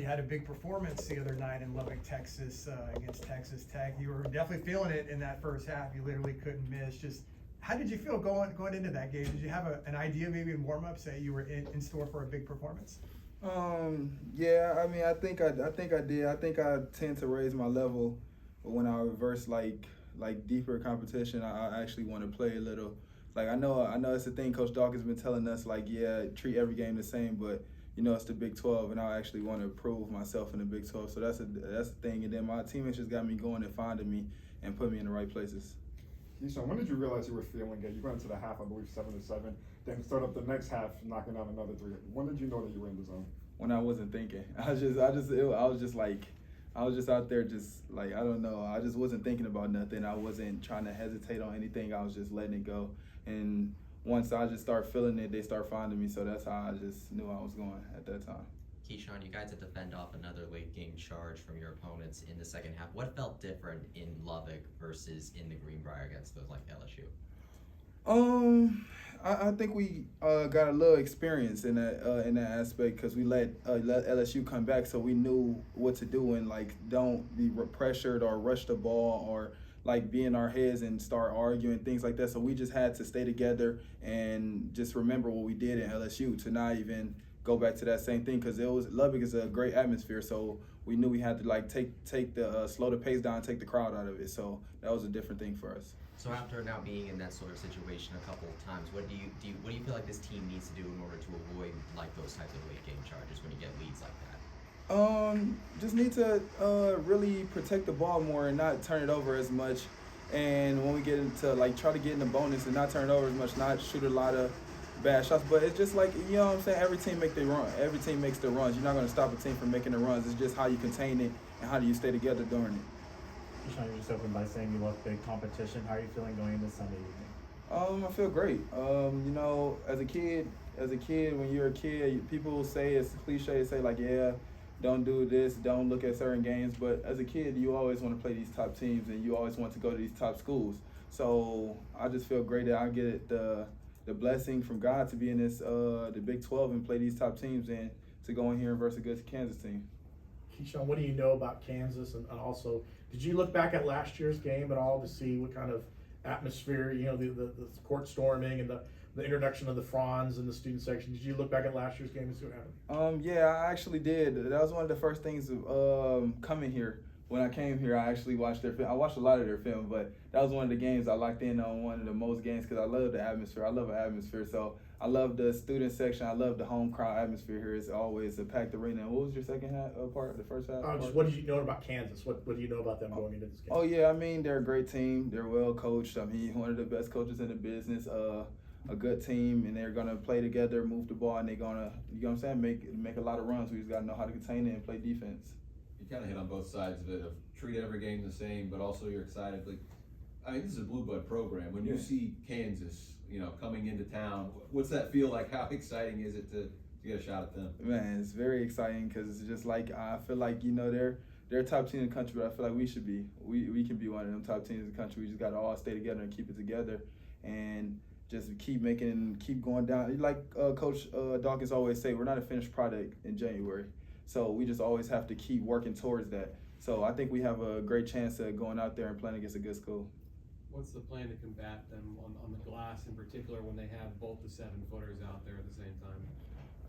you had a big performance the other night in Lubbock, Texas, against Texas Tech. You were definitely feeling it in that first half. You literally couldn't miss. Just how did you feel going into that game? Did you have an idea maybe in warm-ups that you were in store for a big performance? Yeah, I mean, I think I did. I think I tend to raise my level when I reverse like deeper competition. I actually want to play a little. Like I know it's a thing Coach Dawkins been telling us. Like, yeah, treat every game the same, but it's the Big 12, and I actually want to prove myself in the Big 12. So that's a thing. And then my teammates just got me going and finding me and put me in the right places. Keyshawn, when did you realize you were feeling it? You went into the half, I believe, 7-7. Then start up the next half, knocking out another 3. When did you know that you were in the zone? When I wasn't thinking, I was just out there, just like I don't know. I just wasn't thinking about nothing. I wasn't trying to hesitate on anything. I was just letting it go. And once I just start feeling it, they start finding me. So that's how I just knew I was going at that time. Keyshawn, you guys had to fend off another late game charge from your opponents in the second half. What felt different in Lubbock versus in the Greenbrier against those like LSU? I think we got a little experience in that aspect because we let LSU come back, so we knew what to do and like don't be pressured or rush the ball or like be in our heads and start arguing, things like that. So we just had to stay together and just remember what we did in LSU to not even go back to that same thing because Lubbock is a great atmosphere, so we knew we had to like take the slow the pace down, take the crowd out of it. So that was a different thing for us. So after now being in that sort of situation a couple of times, what do you feel like this team needs to do in order to avoid like those types of late game charges when you get leads like that? Just need to really protect the ball more and not turn it over as much. And when we get into like try to get in the bonus and not turn it over as much, not shoot a lot of bad shots. But it's just like, you know what I'm saying, every team make their run. Every team makes their runs. You're not going to stop a team from making the runs. It's just how you contain it and how do you stay together during it. Keyshawn, you just opened by saying you love big competition. How are you feeling going into Sunday evening? I feel great. As a kid, when you're a kid, people say, it's cliche, say like, yeah, don't do this, don't look at certain games. But as a kid, you always want to play these top teams and you always want to go to these top schools. So I just feel great that I get the blessing from God to be in this the Big 12 and play these top teams and to go in here and versus a good Kansas team. Keyshawn, what do you know about Kansas? And also, did you look back at last year's game at all to see what kind of atmosphere, the court storming and the introduction of the Franz and the student section? Did you look back at last year's game and see what happened? Yeah, I actually did. That was one of the first things of coming here. When I came here, I actually watched their film. I watched a lot of their film, but that was one of the games I locked in on, one of the most games because I love the atmosphere. I love an atmosphere. So I love the student section. I love the home crowd atmosphere here. It's always a packed arena. And what was your second half part, the first half? Just what did you know about Kansas? What do you know about them going into this game? Oh, yeah, I mean, they're a great team. They're well coached. I mean, one of the best coaches in the business. A good team, and they're going to play together, move the ball, and they're going to, you know what I'm saying, make a lot of runs. We just got to know how to contain it and play defense. You kind of hit on both sides of it, of treat every game the same, but also you're excited. Like, I mean, this is a blue blood program. When you see Kansas, coming into town, what's that feel like? How exciting is it to get a shot at them? Man, it's very exciting because it's just like, I feel like, they're a top team in the country, but I feel like we should be. We can be one of them top teams in the country. We just got to all stay together and keep it together and just keep going down. Like Coach Dawkins always say, we're not a finished product in January. So we just always have to keep working towards that. So I think we have a great chance of going out there and playing against a good school. What's the plan to combat them on the glass in particular when they have both the 7-footers out there at the same time?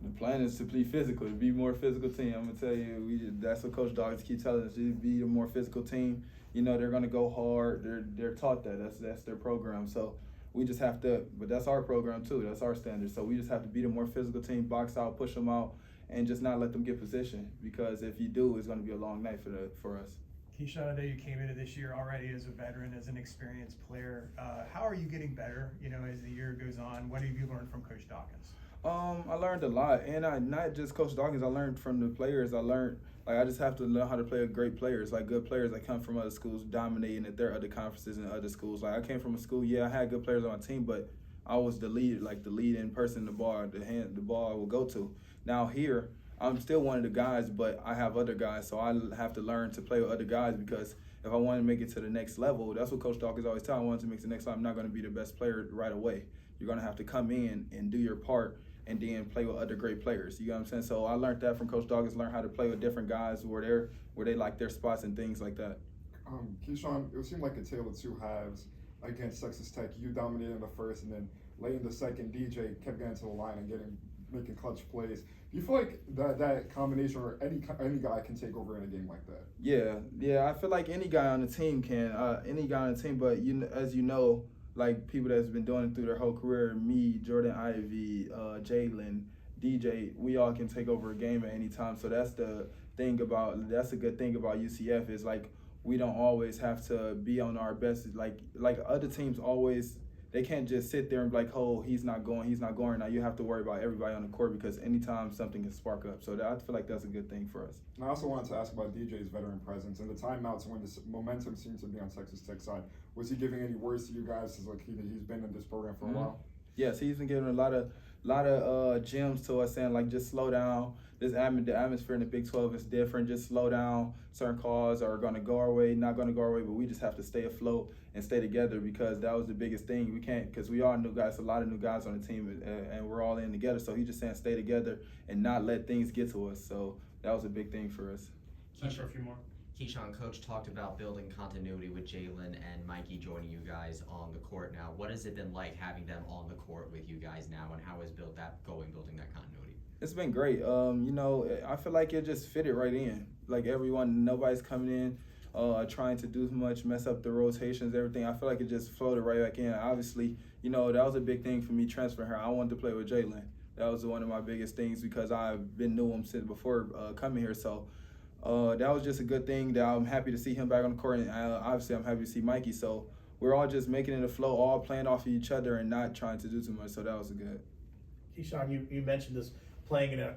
The plan is to be physical, to be a more physical team. I'm going to tell you, that's what Coach Dawkins keeps telling us, to be a more physical team. They're going to go hard. They're taught that. That's their program. So we just have to, but that's our program too. That's our standard. So we just have to be the more physical team, box out, push them out, and just not let them get position. Because if you do, it's going to be a long night for us. Keyshawn, I know you came into this year already as a veteran, as an experienced player. How are you getting better, as the year goes on? What have you learned from Coach Dawkins? I learned a lot, and not just Coach Dawkins. I learned from the players. I just have to learn how to play with great players, like good players that come from other schools, dominating at their other conferences and other schools. Like I came from a school, I had good players on my team, but I was the leading person the ball will go to. Now here, I'm still one of the guys, but I have other guys, so I have to learn to play with other guys because if I want to make it to the next level, that's what Coach Dawkins always tells me. I want to make it to the next level. I'm not going to be the best player right away. You're going to have to come in and do your part and then play with other great players. You know what I'm saying? So I learned that from Coach Doggins, learned how to play with different guys where they like their spots and things like that. Keyshawn, it seemed like a tale of two halves against Texas Tech. You dominated in the first, and then late in the second, DJ kept getting to the line and making clutch plays. Do you feel like that combination, or any guy can take over in a game like that? Yeah. I feel like any guy on the team can, but as you know, like people that's been doing it through their whole career, me, Jordan Ivey, Jalen, DJ, we all can take over a game at any time. So that's a good thing about UCF is like we don't always have to be on our best. Like other teams always, they can't just sit there and be like, oh, he's not going. Now you have to worry about everybody on the court because anytime something can spark up. So I feel like that's a good thing for us. And I also wanted to ask about DJ's veteran presence and the timeouts when the momentum seemed to be on Texas Tech side. Was he giving any words to you guys? As like he's been in this program for a while. Yes, he's been giving a lot of gems to us, saying like just slow down. The atmosphere in the Big 12 is different. Just slow down. Certain calls are going to go our way, not going to go our way, but we just have to stay afloat and stay together because that was the biggest thing. We can't, because we are new guys, a lot of new guys on the team, and we're all in together. So he's just saying stay together and not let things get to us. So that was a big thing for us. Time for a few more. Keyshawn, Coach talked about building continuity with Jalen and Mikey joining you guys on the court now. What has it been like having them on the court with you guys now, and how has building that continuity? It's been great. I feel like it just fitted right in. Like everyone, nobody's coming in trying to do much, mess up the rotations, everything. I feel like it just floated right back in. Obviously, that was a big thing for me transferring here. I wanted to play with Jalen. That was one of my biggest things because I've been knew him since before coming here. So that was just a good thing that I'm happy to see him back on the court. And obviously, I'm happy to see Mikey. So we're all just making it a flow, all playing off of each other and not trying to do too much. So that was good. Keyshawn, you mentioned this playing in an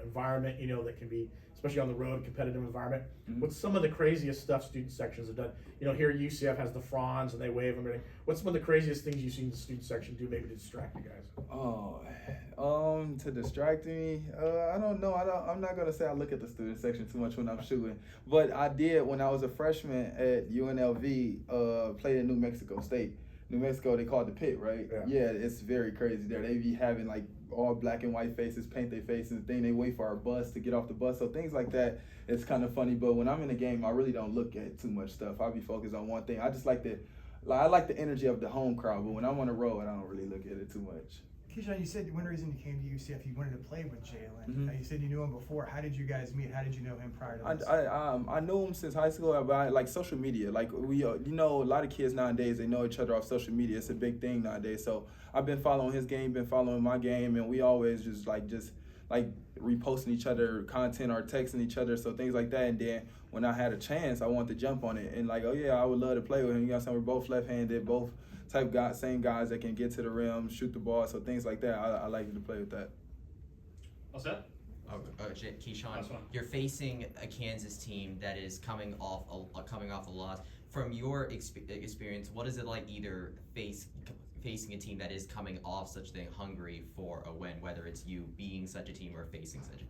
environment, that can be, especially on the road, competitive environment. Mm-hmm. What's some of the craziest stuff student sections have done? Here UCF has the fronds and they wave them. What's some of the craziest things you've seen the student section do maybe to distract you guys? To distract me, I don't know. I'm not gonna say I look at the student section too much when I'm shooting, but I did when I was a freshman at UNLV. Played in New Mexico State. New Mexico, they call it the pit, right? Yeah, it's very crazy there. They be having like all black and white faces, paint their faces, and they wait for our bus to get off the bus. So things like that, it's kind of funny. But when I'm in the game, I really don't look at too much stuff. I'll be focused on one thing. I just like I like the energy of the home crowd. But when I'm on the road, I don't really look at it too much. Keyshawn, you said one reason you came to UCF, you wanted to play with Jalen. Mm-hmm. You said you knew him before. How did you guys meet? How did you know him prior to this? I knew him since high school, but like social media. Like we, a lot of kids nowadays, they know each other off social media. It's a big thing nowadays. So I've been following his game, been following my game, and we always just reposting each other content or texting each other, so things like that. And then when I had a chance, I wanted to jump on it and I would love to play with him. You know what I'm saying? We're both left-handed, both same guys that can get to the rim, shoot the ball, so things like that. I like to play with that. All set? Keyshawn, you're facing a Kansas team that is coming off a loss. From your experience, what is it like either facing a team that is coming off such a thing, hungry for a win, whether it's you being such a team or facing such a team?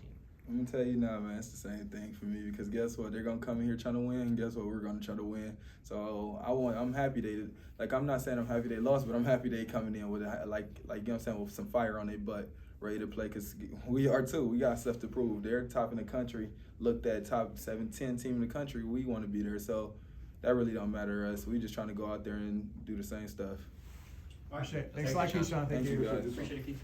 I'm gonna tell you now, man, it's the same thing for me because guess what? They're gonna come in here trying to win, and guess what? We're gonna try to win. So I'm happy I'm not saying I'm happy they lost, but I'm happy they coming in with you know what I'm saying, with some fire on their butt, ready to play. Cause we are too. We got stuff to prove. They're top in the country. Looked at top 7-10 team in the country. We want to be there. So that really don't matter to us. We just trying to go out there and do the same stuff. Thanks a lot, Keyshawn. Thank you. Guys. Appreciate it, Keith.